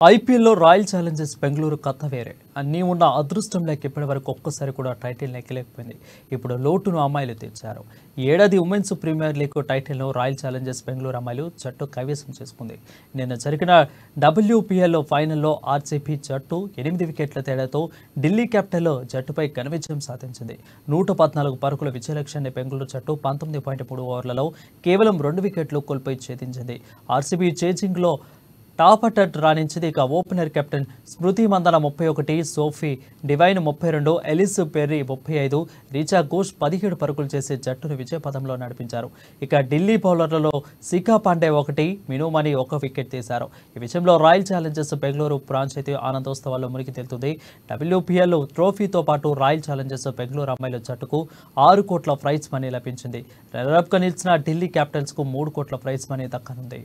ఐపీఎల్లో royal challengers Bengaluru కథ వేరే. అన్నీ ఉన్న అదృష్టం లేక ఇప్పటి వరకు ఒక్కసారి కూడా టైటిల్ నెక్కలేకపోయింది. ఇప్పుడు లోటును అమ్మాయిలు తీర్చారు. ఈ ఏడాది ఉమెన్స్ ప్రీమియర్ లీగ్ టైటిల్ను రాయల్ ఛాలెంజర్స్ బెంగళూరు అమ్మాయిలు జట్టు కైవసం చేసుకుంది. నిన్న జరిగిన WPL ఫైనల్లో ఆర్సీబీ జట్టు 8 వికెట్ల తేడాతో ఢిల్లీ క్యాపిటల్ జట్టుపై ఘన విజయం సాధించింది. 114 పరుగుల విజయలక్ష్యాన్ని బెంగళూరు జట్టు 19.3 ఓవర్లలో కేవలం 2 వికెట్లు కోల్పోయి ఛేదించింది. ఆర్సీబీ చేజింగ్లో టాప్ అటట్ రాణించింది. ఇక opener captain Smriti Mandhana 31, Sophie Devine 32, Ellyse Perry 35, Richa Ghosh 17 పరుగులు చేసి జట్టును విజయపథంలో నడిపించారు. ఇక ఢిల్లీ బౌలర్లలో శిఖా పాండే 1, మినుమణి 1 వికెట్ తీశారు. ఈ విషయంలో రాయల్ ఛాలెంజర్స్ బెంగళూరు ఫ్రాంచైజీ ఆనందోత్సవాల్లో మునిగి తేలుతుంది. WPL ట్రోఫీతో పాటు రాయల్ ఛాలెంజర్స్ బెంగళూరు అమ్మాయిల జట్టుకు 6 కోట్ల ప్రైజ్ మనీ లభించింది. రన్నరప్గా నిలిచిన ఢిల్లీ క్యాపిటల్స్కు 3 కోట్ల ప్రైజ్ మనీ దక్కనుంది.